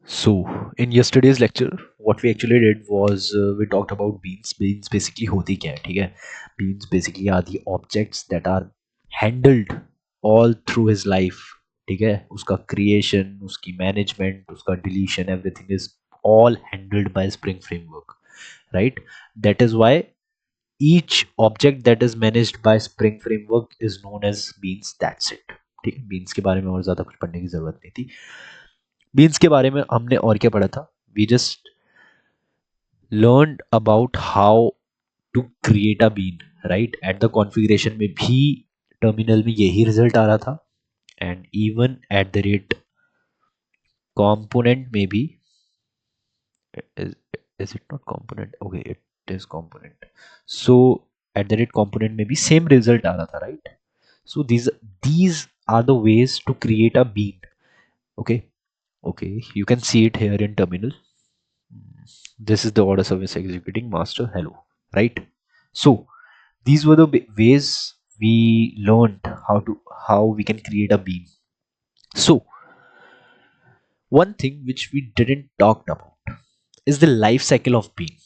So, in yesterday's lecture, what we actually did was we talked about beans. Beans basically होती क्या है, ठीक है? Beans basically are the objects that are handled all through his life, ठीक है? उसका creation, उसकी management, उसका deletion, everything is all handled by Spring Framework, right? That is why each object that is managed by Spring Framework is known as beans. That's it. ठीक है? Beans के बारे में और ज़्यादा कुछ पढ़ने की ज़रूरत नहीं थी. बीन्स के बारे में हमने और क्या पढ़ा था? We just learn about how to create a bean, right? At the configuration में भी टर्मिनल में यही रिजल्ट आ रहा था, and even at the rate component में भी is, is it not component? Okay, it is component. So at the rate component में भी same result आ रहा था, right? So these are the ways to create a bean. Okay, okay, you can see it here in terminal. This is the order service executing master hello, right? So these were the ways we learned how we can create a bean. So one thing which we didn't talk about is the life cycle of bean,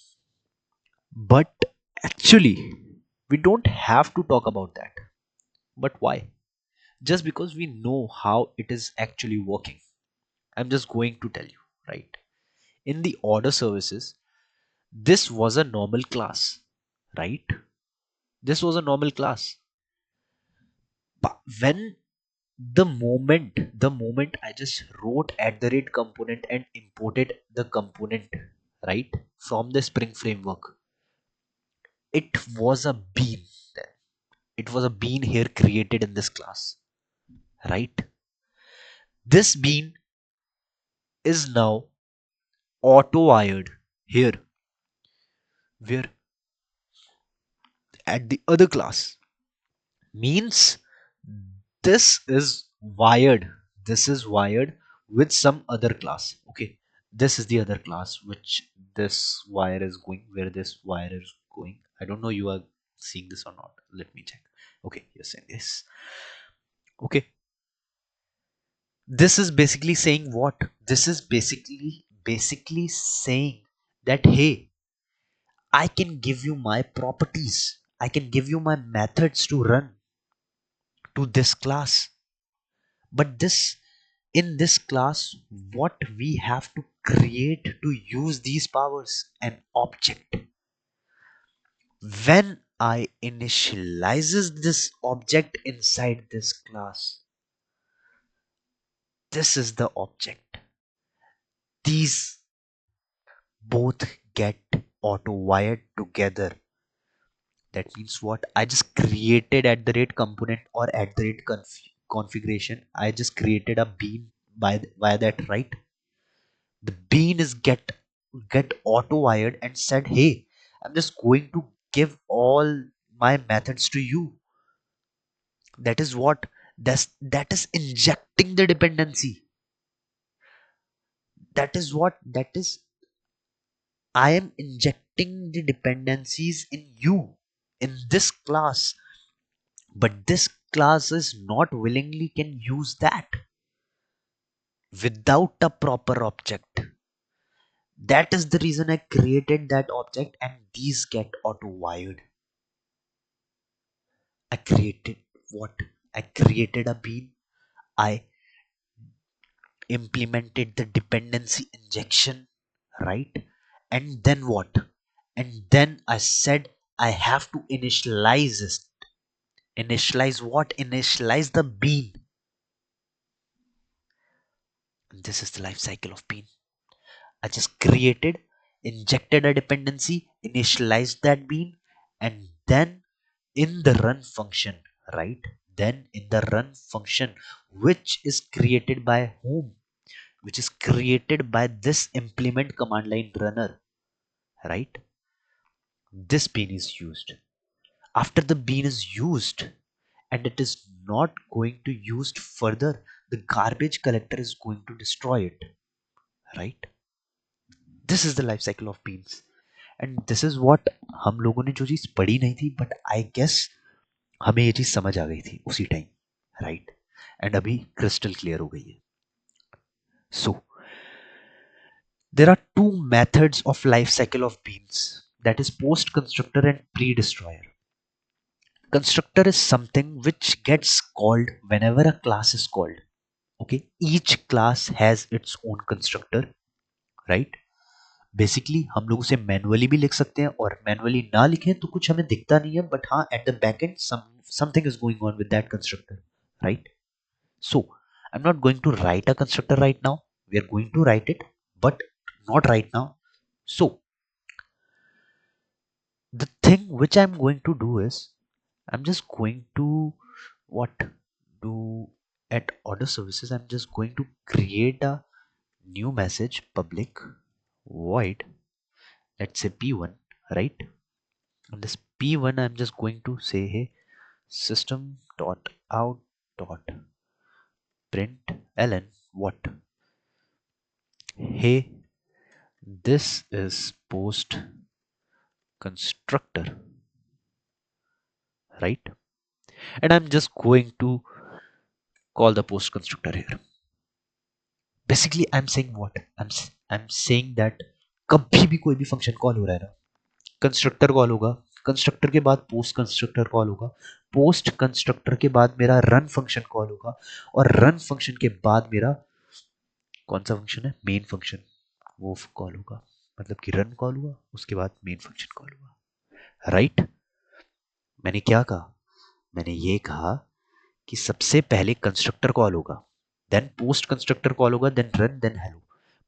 but actually we don't have to talk about that. But why? Just because we know how it is actually working. I'm just going to tell you, right? In the order services, this was a normal class, right? This was a normal class. But when the moment I just wrote at the rate component and imported the component, right, from the Spring Framework, it was a bean. It was a bean here created in this class, right? This bean is now auto wired here, where at the other class means this is wired. This is wired with some other class. Okay, this is the other class which this wire is going, where this wire is going. I don't know you are seeing this or not. Let me check. Okay, you're saying this. Okay, this is basically saying what? This is basically saying that hey, I can give you my properties. I can give you my methods to run to this class. But this in this class, what we have to create to use these powers? An object. When I initializes this object inside this class, this is the object. These both get auto wired together. That means what? I just created at the rate component or at the rate configuration. I just created a bean by that, right? The bean is get auto wired and said, hey, I'm just going to give all my methods to you. That is what? That is injecting the dependency. That is what? That is, I am injecting the dependencies in you, in this class. But this class is not willingly can use that without a proper object. That is the reason I created that object, and these get auto wired. I created what? I created a bean. I implemented the dependency injection, right? And then what? And then I said I have to initialize it. Initialize what? Initialize the bean. And this is the life cycle of bean. I just created, injected a dependency, initialized that bean, and then in the run function, right? Then in the run function, which is created by whom? Which is created by this implement command line runner, right? This bean is used. After the bean is used, and it is not going to used further, the garbage collector is going to destroy it, right? This is the life cycle of beans. And this is what हम लोगों ने जो चीज़ पढ़ी नहीं थी, but I guess हमें ये चीज़ समझ आ गई थी उसी टाइम, राइट? एंड अभी क्रिस्टल क्लियर हो गई है. सो There are two methods of life cycle of beans, that is post constructor and pre destroyer. Constructor is something which gets called whenever a class is called. Okay, each class has its own constructor, right? Basically हम लोग उसे manually भी लिख सकते हैं और manually ना लिखें तो कुछ हमें दिखता नहीं है, बट हाँ at the back and something is going on with that constructor, right? So I'm not going to write a constructor right now. We are going to write it, but not right now. So the thing which I'm going to do is I'm just going to what do at order services. I'm just going to create a new message public void, let's say p1, right? And this p1 I'm just going to say hey system dot out dot print ln what, hey this is post constructor, right? And I'm just going to call the post constructor here. Basically I'm saying what I'm saying that कभी भी कोई भी function call हो रहा है ना, constructor call होगा, constructor के बाद पोस्ट कंस्ट्रक्टर कॉल होगा, पोस्ट कंस्ट्रक्टर के बाद मेरा रन फंक्शन कॉल होगा, और रन फंक्शन के बाद मेरा कौन सा फंक्शन है, मेन फंक्शन, वो कॉल होगा। मतलब कि रन कॉल हुआ, उसके बाद मेन फंक्शन कॉल हुआ, राइट? मैंने क्या कहा? मैंने ये कहा कि सबसे पहले कंस्ट्रक्टर कॉल होगा, देन पोस्ट कंस्ट्रक्टर कॉल होगा, then run, then hello.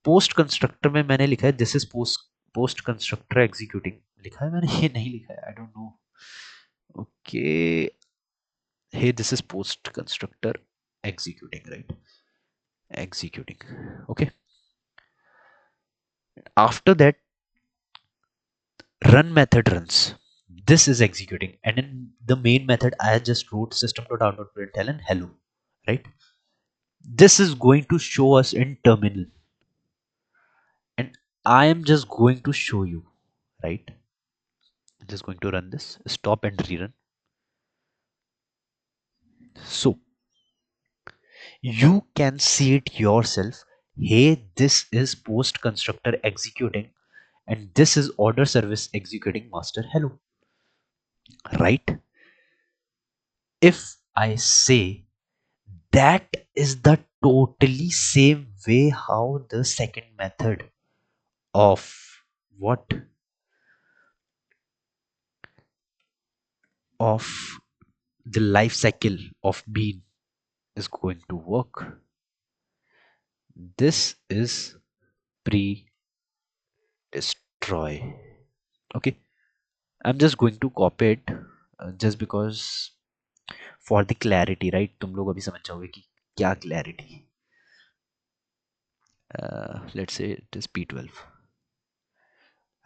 Post constructor में मैंने लिखा है this is post constructor executing, लिखा है मैंने, ये नहीं लिखा है, I don't know. Okay, hey this is post constructor executing, right? Executing, okay. After that run method runs, this is executing, and in the main method I just wrote system.out.println hello, right? This is going to show us in terminal, and I am just going to show you, right? I'm just going to run this, stop and rerun. So you can see it yourself. Hey, this is post constructor executing, and this is order service executing master hello, right? If I say that is the totally same way how the second method of what of the life cycle of bean is going to work. This is pre destroy. Okay, I'm just going to copy it just because for the clarity, right? तुम लोग अभी समझ जाओगे कि क्या clarity. Let's say it is p12.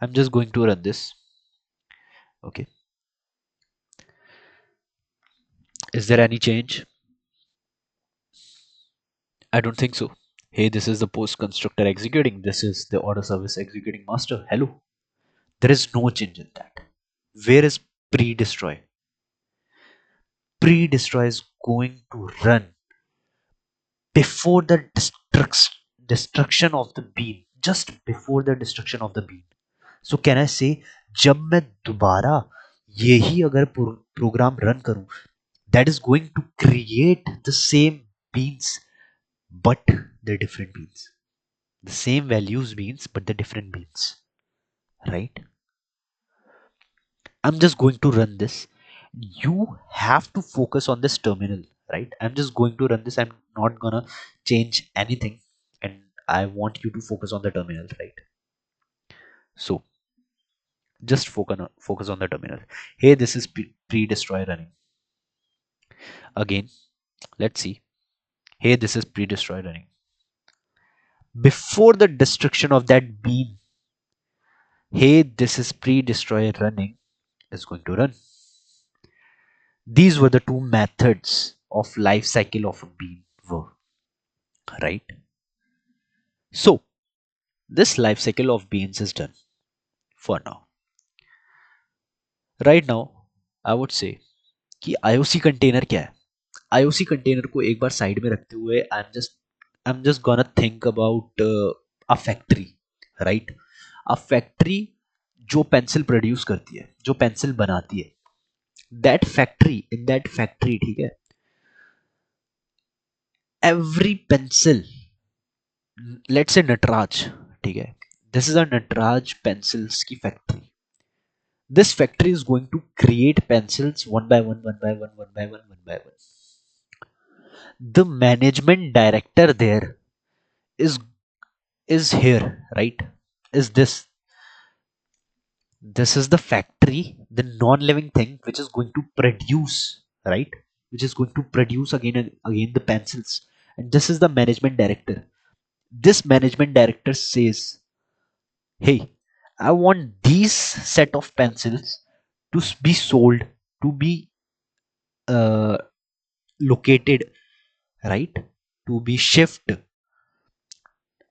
I'm just going to run this. Okay, is there any change? I don't think so. Hey, this is the post constructor executing, this is the order service executing master hello. There is no change in that. Where is pre destroy? Pre destroy is going to run before the destruction of the bean, just before the destruction of the bean. So can I say जब मैं दोबारा यही अगर program run करूं, that is going to create the same beans but the different beans, the same values beans but the different beans, right? I'm just going to run this. You have to focus on this terminal, right? I'm just going to run this, I'm not gonna change anything, and I want you to focus on the terminal, right? So just focus on the terminal. Hey, this is pre-destroy running. Again, let's see. Hey, this is pre-destroy running. Before the destruction of that beam, hey, this is pre-destroy running is going to run. These were the two methods of life cycle of a beam were, right? So this life cycle of beans is done for now. Right now I would say कि IOC container क्या है? IOC container को एक बार side में रखते हुए I'm just gonna think about a factory. Right. A factory जो pencil produce करती है, जो पेंसिल बनाती है, that factory, in that factory, ठीक है, every pencil, let's say Nataraj, ठीक है, this is a Nataraj pencils की factory. This factory is going to create pencils one by one, one by one, one by one, one by one. The management director there is is here, right? Is this is the factory, the non-living thing which is going to produce, right? Which is going to produce again and again the pencils. And this is the management director. This management director says, "Hey, I want these set of pencils to be sold, to be uh, located, right, to be shipped.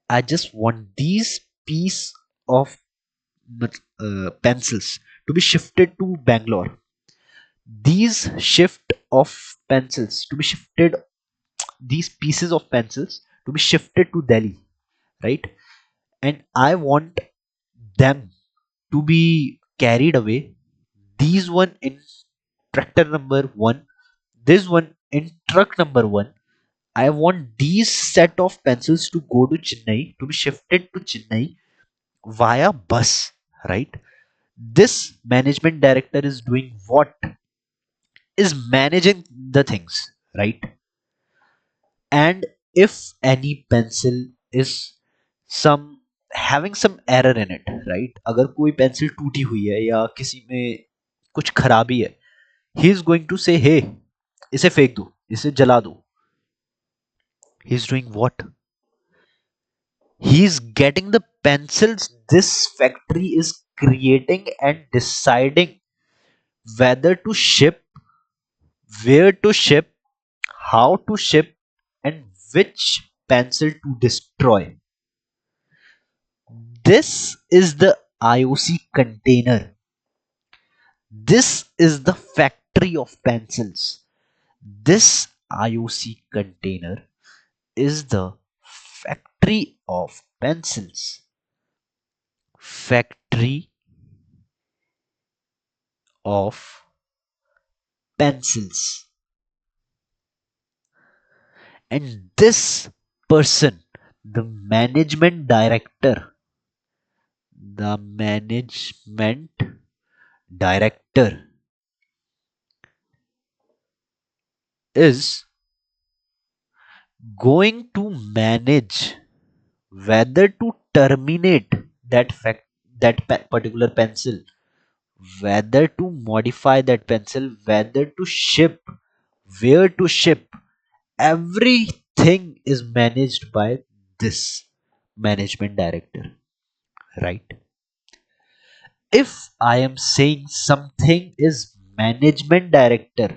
I just want these piece of pencils to be shifted to Bangalore, these shift of pencils to be shifted, these pieces of pencils to be shifted to Delhi, right, and I want them to be carried away, these one in tractor number 1, this one in truck number 1. I want these set of pencils to go to Chennai, to be shifted to Chennai via bus, right? This management director is doing what? Is managing the things, right? And if any pencil is some having some error in it, right? अगर कोई pencil टूटी हुई है या किसी में कुछ खराबी है, he is going to say, hey, इसे फेंक दो, इसे जला दो. He is doing what? He's getting the pencils this factory is creating and deciding whether to ship, where to ship, how to ship, and which pencil to destroy. This is the IOC container. This is the factory of pencils. This IOC container is the factory of pencils. Factory of pencils. And this person, the management director, the management director is going to manage whether to terminate that fact, that particular pencil, whether to modify that pencil, whether to ship, where to ship. Everything is managed by this management director, right? If I am saying something is management director,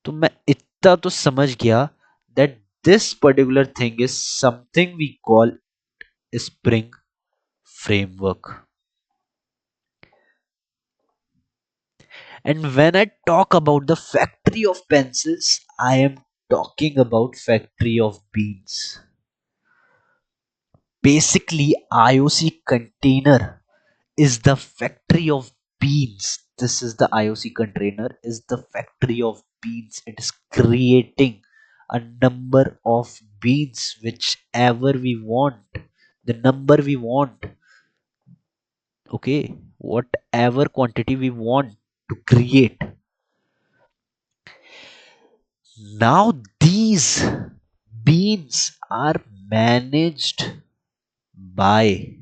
तो मैं इतना तो समझ गया that this particular thing is something we call spring framework. And when I talk about the factory of pencils, I am talking about factory of beans. Basically, IOC container is the factory of beans. This is the IOC container is the factory of beans. It is creating a number of beans whichever we want, the number we want, okay, whatever quantity we want to create. Now these beans are managed by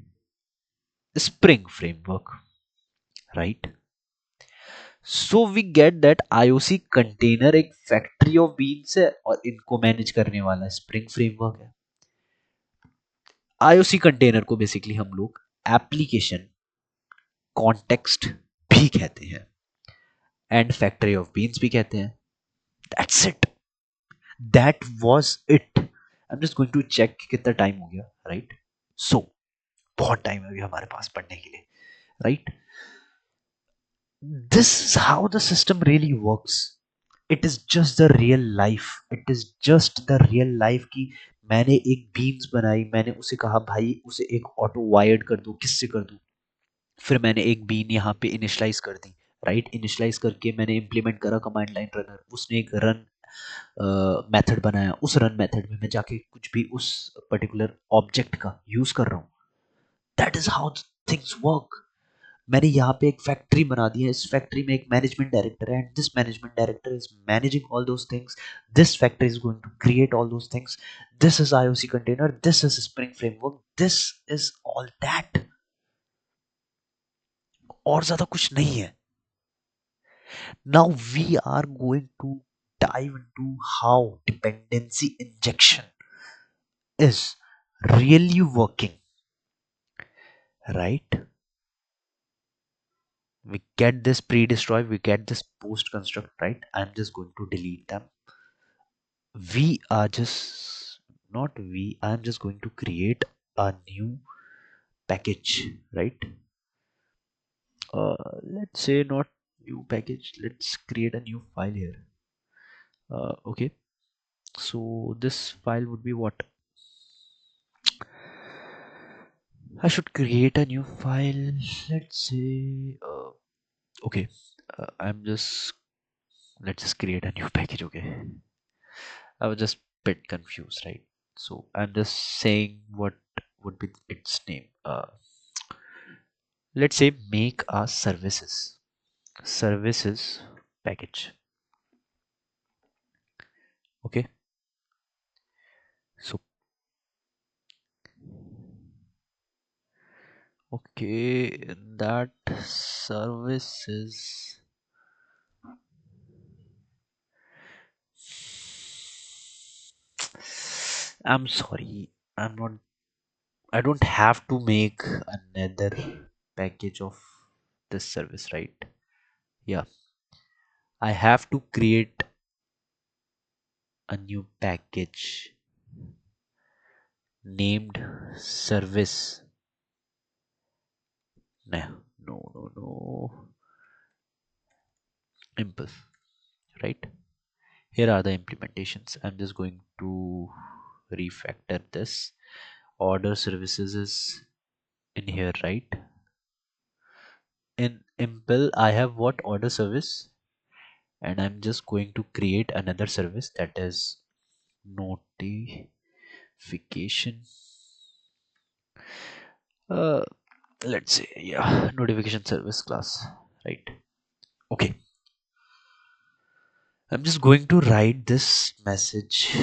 spring framework, right? So we get that IOC container एक factory of beans है और इनको manage करने वाला spring framework है. IOC container को basically हम लोग एप्लीकेशन कॉन्टेक्स्ट भी कहते हैं एंड फैक्ट्री ऑफ बीन्स भी कहते हैं. That's it, that was it. I am just going to check कितना टाइम हो गया, राइट? सो बहुत टाइम है अभी हमारे पास पढ़ने के लिए, right? This is how the system really works. It is just the real life. It is just the real life की मैंने एक बीम्स बनाई, मैंने उसे कहा भाई उसे एक ऑटो वायर्ड कर दो, किससे कर दूं? फिर मैंने एक बीन यहाँ पे इनिशलाइज कर दी, राइट? इनिशलाइज करके मैंने इम्प्लीमेंट करा कमांड लाइन रनर, उसने एक रन मेथड बनाया, उस रन मेथड में मैं जाके कुछ भी उस पर्टिकुलर ऑब्जेक्ट का यूज कर रहा हूँ। That is how things work. मैंने यहाँ पे एक फैक्ट्री बना दी है, इस फैक्ट्री में एक मैनेजमेंट डायरेक्टर है, and this management director is managing all those things, this factory is going to create all those things, this is IOC container, this is spring framework, this is all that, और ज्यादा कुछ नहीं है। Now we are going to dive into how dependency injection is really working, right? We get this pre-destroy, we get this post construct, right? I'm just going to delete them. We are just not we, I'm just going to create a new package, right? Let's say not new package, let's create a new file here. Okay, so this file would be what? I should create a new file. Let's say, okay, I'm just let's just create a new package. Okay, I was just bit confused, right? So I'm just saying what would be its name. Let's say make a services package. Okay, so okay, that services. I'm sorry, I'm not I don't have to make another package of this service, right? Yeah, I have to create a new package named service. No, no. Impulse, right? Here are the implementations. I'm just going to refactor this. Order services is in here, right? In Impel, I have what order service, and I'm just going to create another service that is notification. uh let's say, yeah, notification service class, right? Okay, I'm just going to write this message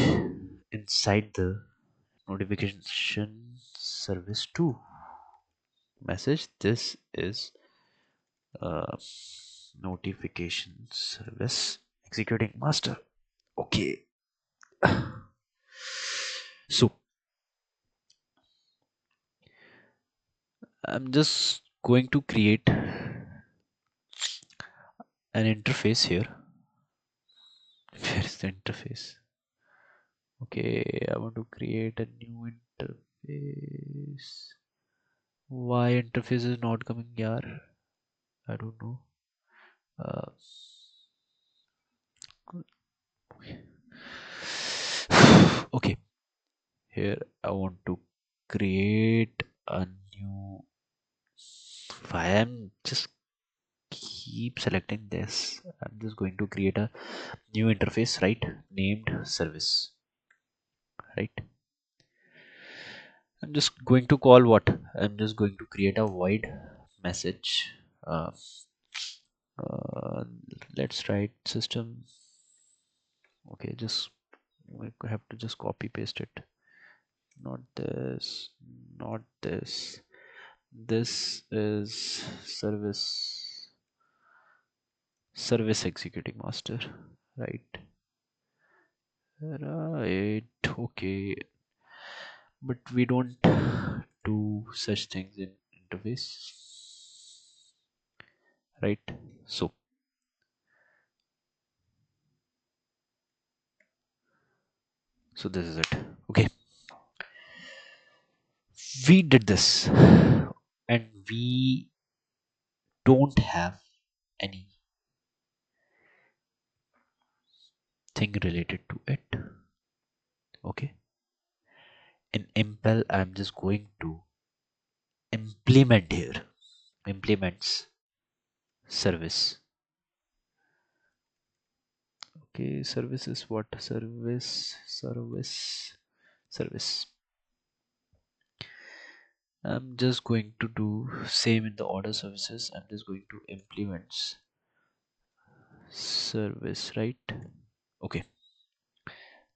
inside the notification service 2 message. This is uh notification service executing master. Okay, so I'm just going to create an interface here. Where is the interface? Okay, I want to create a new interface. Why interface is not coming here? I don't know. Uh, okay, here I want to create a new. Why I'm just keep selecting this. I'm just going to create a new interface, right? Named service, right? I'm just going to call what? I'm just going to create a void message. Uh, uh, let's write system. Okay, just we have to just copy paste it. Not this, not this. This is service executing master, right? Right. Okay, but we don't do such things in interface, right? So this is it. Okay, we did this, and we don't have anything related to it. Okay, in impel I'm just going to implement here, implements service. Okay, service is what? Service. I'm just going to do same in the order services. I'm just going to implement service, right? Okay,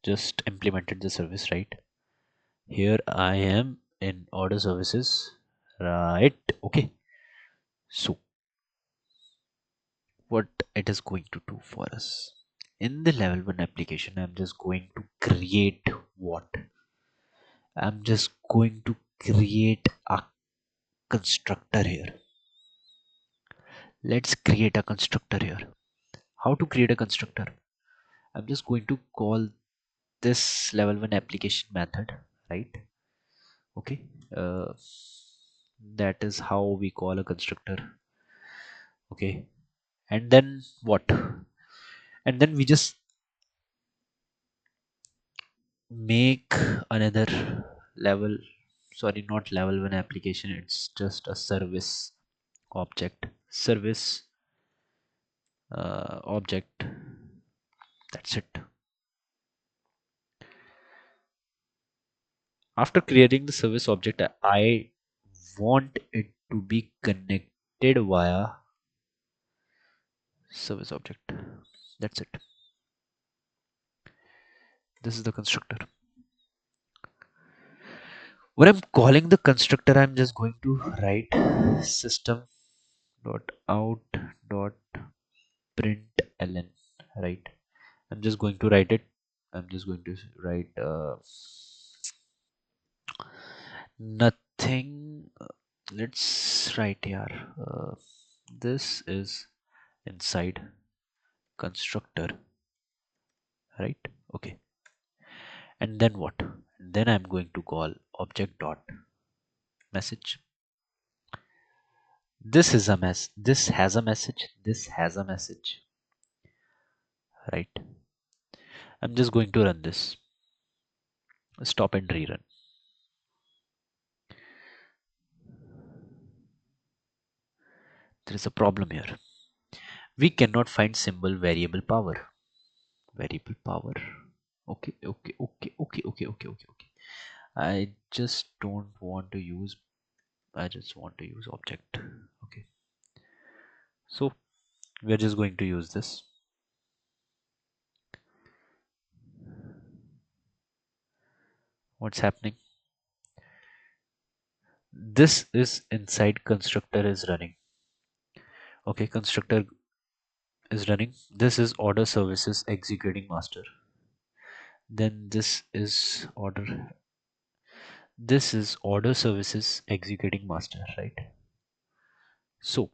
just implemented the service, right? Here I am in order services, right? Okay, so what it is going to do for us in the level 1 application, I'm just going to create what? I'm just going to create a constructor here. Let's create a constructor here. How to create a constructor? I'm just going to call this level 1 application method, right? Okay, uh, that is how we call a constructor. Okay, and then what? And then we just make another level, sorry, not level 1 application, it's just a service object, service object, that's it. After creating the service object, I want it to be connected via service object, that's it. This is the constructor. When I'm calling the constructor, I'm just going to write system dot out dot println, right? I'm just going to write it. I'm just going to write nothing. Let's write here. This is inside constructor, right? Okay. And then what? Then I'm going to call object dot message. This is a mess. This has a message. This has a message, right? I'm just going to run this. Stop and rerun. There is a problem here. We cannot find symbol variable power. Variable power. Okay. I just don't want to use. I just want to use object. Okay. So we're just going to use this. What's happening? This is inside constructor is running. Okay, constructor is running. This is order services executing master. Then this is order services executing master, right? So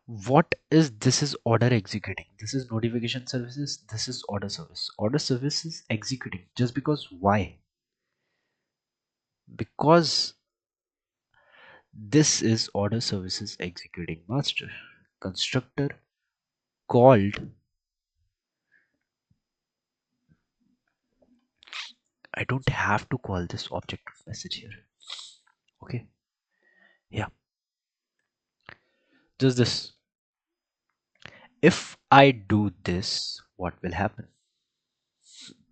what is this is order executing, this is notification services, this is order services executing, just because why? Because this is order services executing master. Constructor called, I don't have to call this object message here. Okay, yeah, just this. If I do this, what will happen?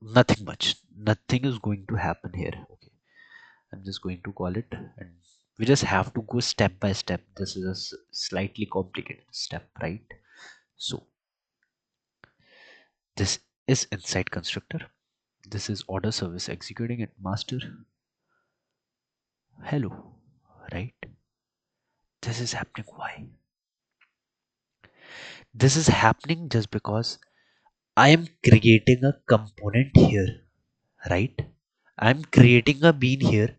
Nothing much, nothing is going to happen here. Okay, I'm just going to call it, and we just have to go step by step. This is a slightly complicated step, right? So this is inside constructor. This is order service executing at master. Hello, right? This is happening. Why? This is happening just because I am creating a component here, right? I'm creating a bean here,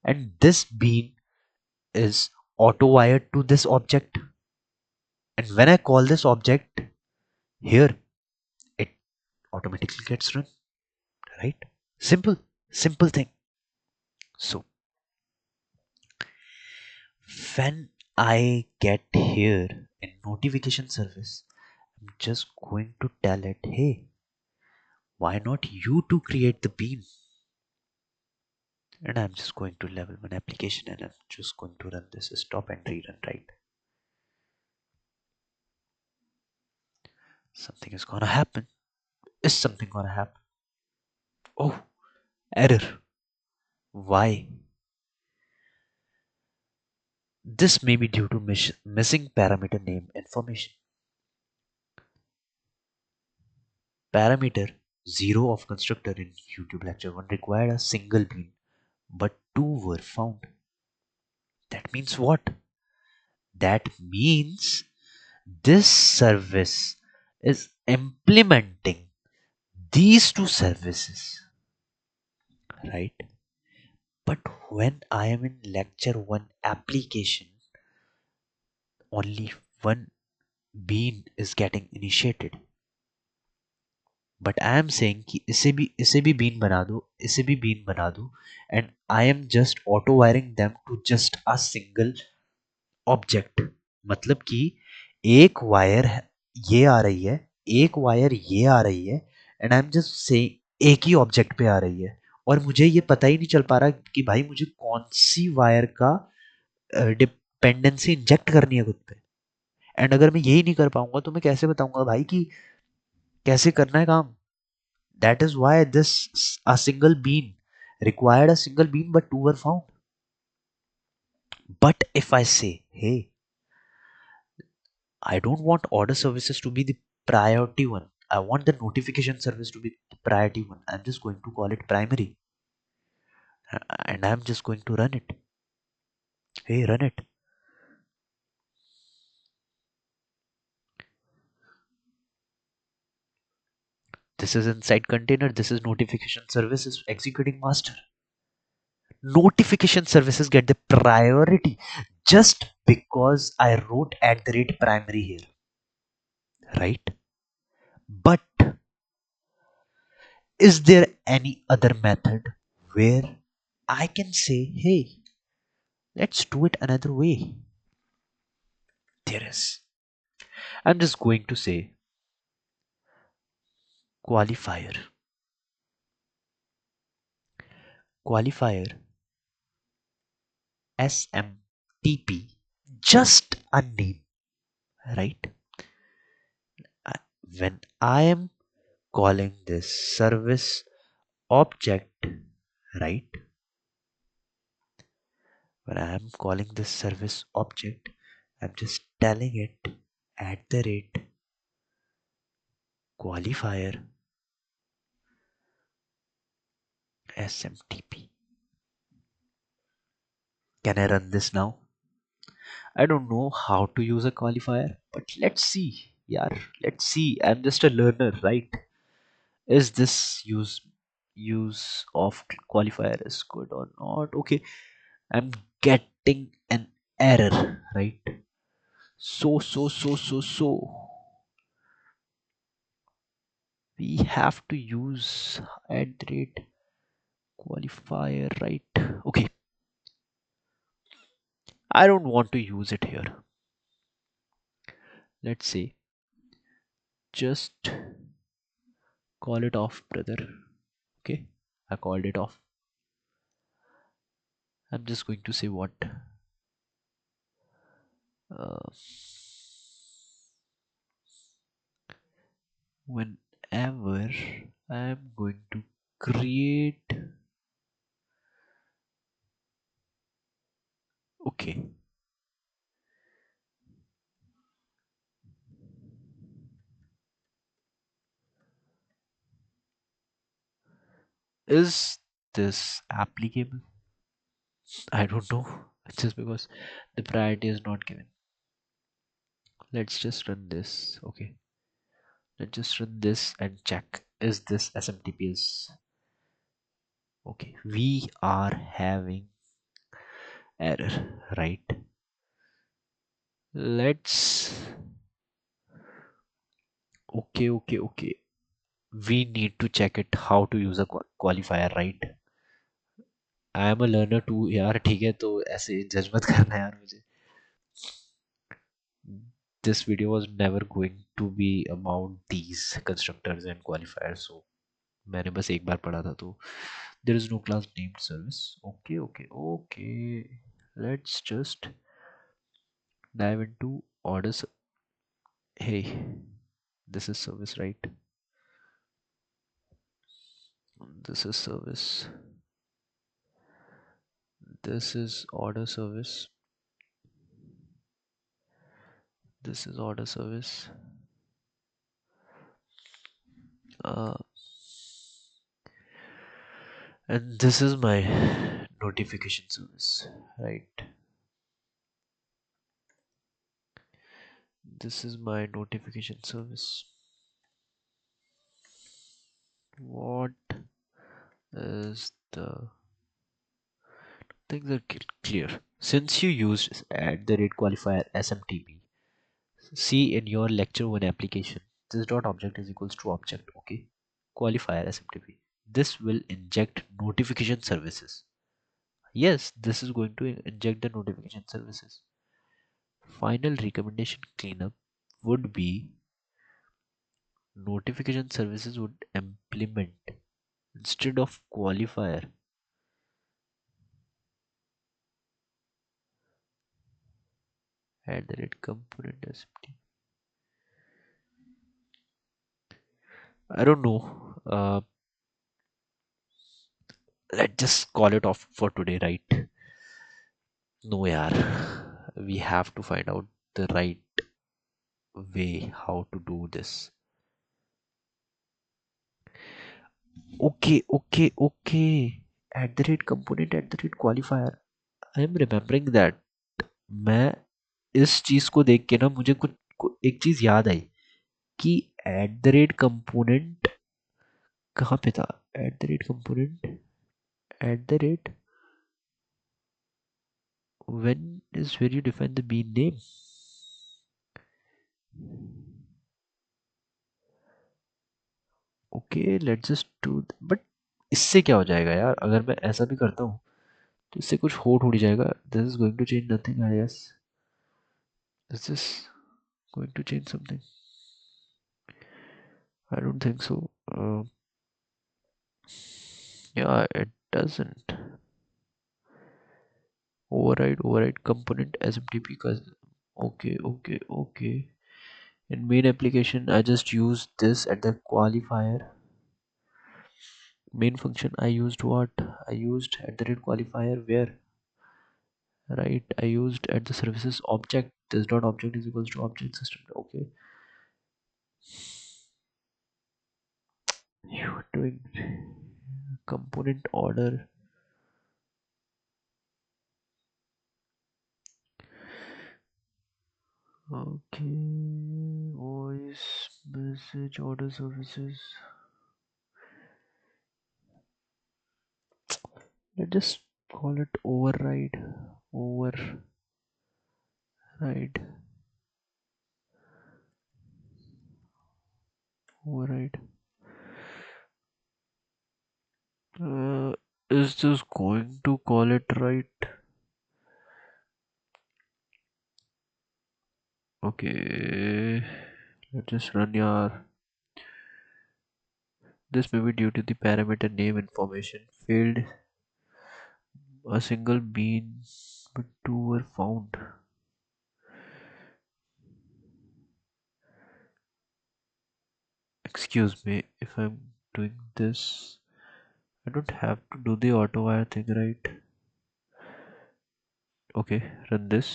and this bean is auto wired to this object. And when I call this object here, it automatically gets run, right? Simple thing. So when I get here in notification service, I'm just going to tell it, hey, why not you to create the bean? And I'm just going to level 1 application and I'm just going to run this stop and rerun, right? Something is gonna happen. Is something gonna happen? Oh, error. Why? This may be due to missing parameter name information. Parameter 0 of constructor in YouTube lecture 1 required a single bean, but 2 were found. That means what? That means this service is implementing these two services, right? But when I am in lecture 1 application, only one bean is getting initiated. But I am saying कि इसे भी bean बना दो, इसे भी bean बना दो, and I am just auto wiring them to just a single object. मतलब कि एक वायर ये आ रही है, एक वायर ये आ रही है, and I am just say एक ही ऑब्जेक्ट पे आ रही है, और मुझे ये पता ही नहीं चल पा रहा कि भाई मुझे कौन सी वायर का डिपेंडेंसी इंजेक्ट करनी है खुद पे. एंड अगर मैं यही नहीं कर पाऊंगा तो मैं कैसे बताऊंगा भाई कि कैसे करना है काम. That is why this a single bean required a single bean, but two were found. But if I say, hey, I don't want order services to be the priority one. I want the notification service to be the priority one. I'm just going to call it primary, and I'm just going to run it. Hey, run it. This is inside container. This is notification services executing master. Notification services get the priority just because I wrote at the rate primary here, right? But is there any other method where I can say, hey, let's do it another way? There is. I'm just going to say qualifier. Qualifier SMTP. Just a name, right? I- When I am calling this service object, right? When I am calling this service object, I'm just telling it at the rate qualifier SMTP. Can I run this now? I don't know how to use a qualifier, but let's see. Yeah, let's see. I'm just a learner, right? Is this use of qualifier is good or not? Okay, I'm getting an error, right? So we have to use at the rate qualifier, right? Okay, I don't want to use it here. Let's say just call it off, brother. Okay, I called it off. I'm just going to say what uh, whenever I'm going to create. Okay, is this applicable? I don't know. Just because the priority is not given. Let's just run this. Okay, let's just run this and check. Is this SMTP is okay? We are having error, right? Let's okay. We need to check it how to use a qualifier, right? I am a learner too यार, ठीक है, तो ऐसे जज मत करना यार मुझे. This video was never going to be about these constructors and qualifiers, so मैंने बस एक बार पढ़ा था, तो There is no class named service. Okay, okay, okay. Let's just dive into orders. Hey, this is service, right? This is service. This is order service. This is order service. Uh, and this is my notification service, right? This is my notification service. What is the things are clear? Since you used at the rate qualifier SMTP, see in your lecture one application, this dot object is equals to object, okay? Qualifier SMTP. This will inject notification services. Yes, this is going to inject the notification services. Final recommendation cleanup would be notification services would implement instead of qualifier at the rate component SMTP. I don't know. Let's just call it off for today, right? No, yaar. We have to find out the right way how to do this. Okay, okay, okay. At the rate component, at the rate qualifier. I am remembering that. मैं इस चीज को देख के ना मुझे एक चीज याद आई कि एट द रेट कंपोनेंट कहाँ पे था eight the rate component eight the rate when is where you define the bean name. Okay let's just do but इससे क्या हो जाएगा यार अगर मैं ऐसा भी करता हूँ तो इससे कुछ हो थोड़ी जाएगा this is going to change nothing I guess this is going to change something I don't think so yeah it doesn't override component smtp because okay okay okay in main application I just used this at the qualifier main function I used what I used at the rate qualifier where right I used at the services object this dot object is equals to object system okay you doing component order okay voice message order services let's just call it override override uh, is this going to call it right okay let's just run your this may be due to the parameter name information failed a single bean but two were found excuse me if I'm doing this I don't have to do the auto wire thing right okay run this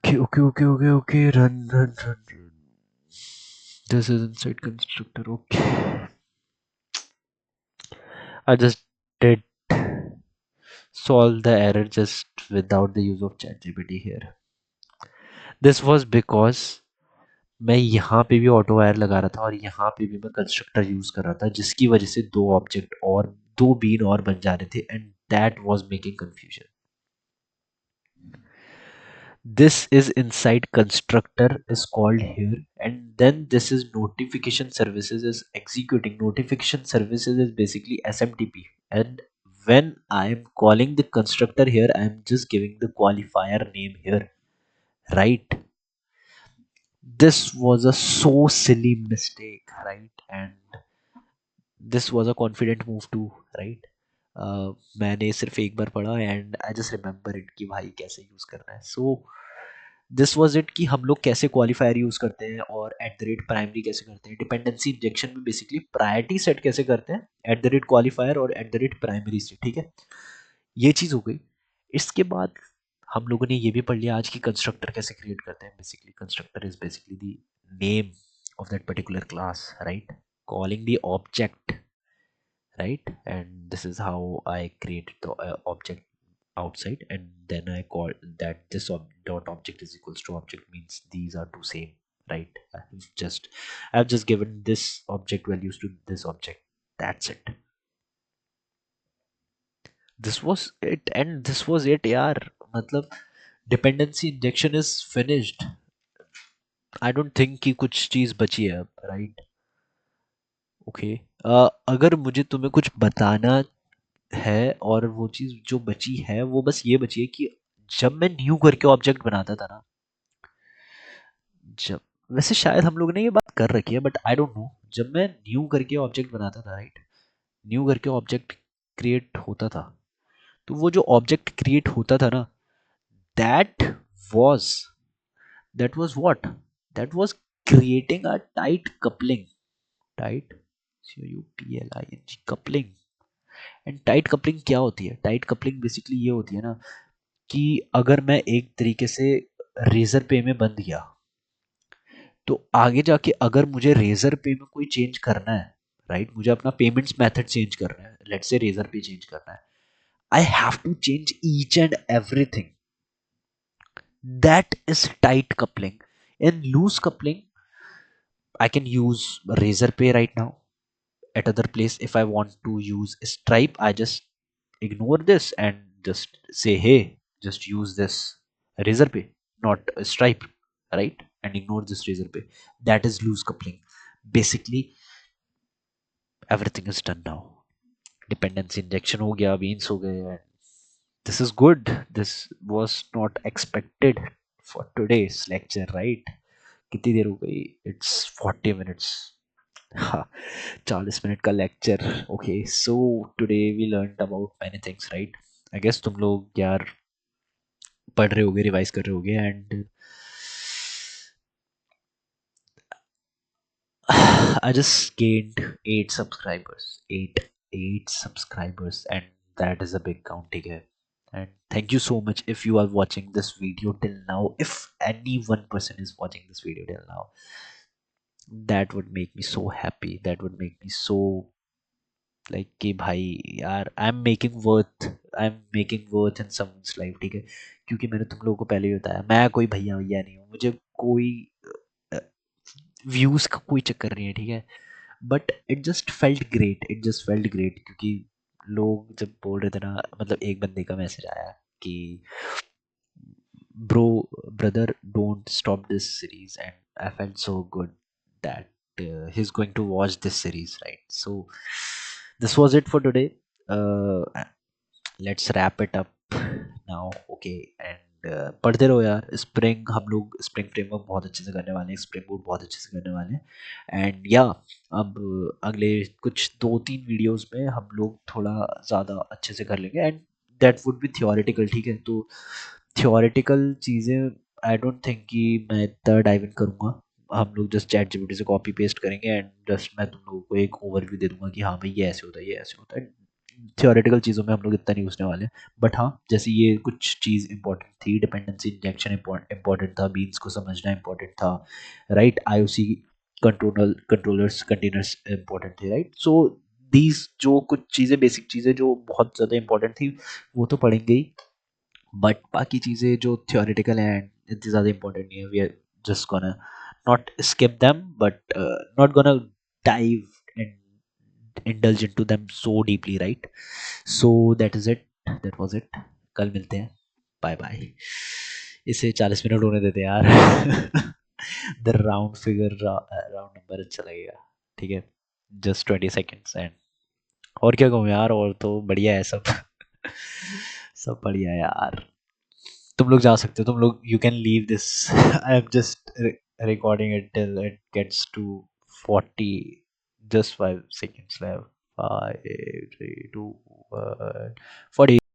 okay run this is inside constructor okay I just did solve the error just without the use of ChatGPT here this was because मैं यहाँ पे भी auto wire लगा रहा था और यहाँ पे भी मैं कंस्ट्रक्टर यूज कर रहा था जिसकी वजह से दो ऑब्जेक्ट और दो बीन और बन जा रहे थे and that was making confusion this is inside constructor is called here and then this is notification services is executing notification services is basically smtp and when I am calling the constructor here I am just giving the qualifier name here right This was a so silly mistake, right? And this was a confident move too, right? मैंने सिर्फ एक बार पढ़ा and I just remember it कि भाई कैसे use करना है. So this was it कि हम लोग कैसे क्वालिफायर यूज करते हैं और एट द रेट प्राइमरी कैसे करते हैं. डिपेंडेंसी इंजेक्शन में बेसिकली प्रायोरिटी सेट कैसे करते हैं एट द रेट क्वालिफायर और एट द रेट प्राइमरी से. ठीक है, ये चीज़ हो गई. इसके बाद हम लोगों ने ये भी पढ़ लिया आज की कंस्ट्रक्टर कैसे क्रिएट करते हैं. Basically constructor is basically the name of that particular class, right? Calling the object, right? And this is how I created the object outside, and then I call that this dot object is equals to object means these are two same, right? I've just given this object values to this object. That's it. This was it, and this was it, यार. मतलब dependency injection is finished. I don't think कि कुछ चीज़ बची है अब, right? Okay. अगर मुझे तुम्हें कुछ बताना है और वो चीज़ जो बची है वो बस ये बची है कि जब मैं न्यू करके ऑब्जेक्ट बनाता था ना, जब वैसे शायद हम लोग ने ये बात कर रखी है बट आई डोंट नो. जब मैं न्यू करके ऑब्जेक्ट बनाता था, राइट, न्यू करके ऑब्जेक्ट क्रिएट होता था, तो वो जो ऑब्जेक्ट क्रिएट होता था ना, that was that was what, that was creating a tight coupling. Tight, CUPLING, coupling. And tight coupling क्या होती है? टाइट कपलिंग बेसिकली ये होती है ना कि अगर मैं एक तरीके से रेजर पे में बंद गया, तो आगे जाके अगर मुझे रेजर पे में कोई चेंज करना है, राइट, मुझे अपना पेमेंट्स मेथड चेंज करना है, लेट्स से रेजर पे चेंज करना है, I have to change each and everything. That is tight coupling. In loose coupling I can use razorpay right now. At other place, if I want to use stripe, I just ignore this and just say, hey, just use this razor pay, not a stripe, right? And ignore this razor pay. That is loose coupling. Basically everything is done now. Dependency injection हो गया, beans हो गए, and this is good. This was not expected for today's lecture, right? कितनी देर हो गई? It's 40 minutes. हाँ, 40 minute का lecture. Okay, so today we learned about many things, right? I guess तुम लोग यार पढ़ रहे होगे, रिवाइज कर रहे होगे, and I just gained 8 subscribers. Eight subscribers, and that is a big count, ठीक है? And thank you so much if you are watching this video till now. If any one person is watching this video till now, that would make me so happy. That would make me so like कि भाई यार, I am making worth in someone's life, ठीक है? क्योंकि मैंने तुम लोगों को पहले ही बताया, मैं कोई भैया भैया नहीं हूँ, मुझे कोई व्यूज़ का कोई चक्कर नहीं है, ठीक है? But it just felt great क्योंकि लोग जब बोल रहे थे ना, मतलब एक बंदे का मैसेज आया कि bro, brother, don't stop this series, and I felt so good that he's going to watch this series, right? So this was it for today. uh, let's wrap it up now, okay? And पढ़ते रहो यार. Spring, हम लोग spring framework बहुत अच्छे से करने वाले हैं, स्प्रिंग बूट बहुत अच्छे से करने वाले हैं. एंड या अब अगले कुछ 2-3 वीडियोस में हम लोग थोड़ा ज़्यादा अच्छे से कर लेंगे, and that would be theoretical, ठीक है? तो थियोरेटिकल चीज़ें आई डोंट थिंक कि मैं इतना डाइव इन करूँगा. हम लोग जस्ट चैट जीपीटी से कॉपी पेस्ट करेंगे एंड जस्ट मैं तुम लोगों को एक ओवरव्यू दे दूंगा कि हाँ भाई ये ऐसे होता है, ये ऐसे होता है. थियोरेटिकल चीज़ों में हम लोग इतना नहीं घुसने वाले. बट हाँ, जैसे ये कुछ चीज़ इंपॉर्टेंट थी, डिपेंडेंसी इंजेक्शन इंपॉर्टेंट था, बीन्स को समझना इंपॉर्टेंट था, right? IOC controllers containers important थे, राइट? सो दीज जो कुछ चीज़ें, बेसिक चीज़ें जो बहुत ज़्यादा इंपॉर्टेंट थी, वो तो पढ़ेंगे ही. बट बाकी चीज़ें जो थियोरेटिकल हैं इतनी ज़्यादा इंपॉर्टेंट नहीं है. We are just gonna not skip them, but not gonna dive and indulge into them so deeply, right? So that is it, that was it. कल मिलते हैं. Bye bye. इसे 40 मिनट होने देते हैं यार. द राउंड नंबर अच्छा लगेगा, ठीक है? Just 20 seconds. एंड और क्या कहूँ यार, और तो बढ़िया है सब. सब बढ़िया है यार. तुम लोग जा सकते हो, तुम लोग, you can leave this. I am just recording it till it gets to 40. Just 5 seconds left. 5, 3, 2, 1. 40.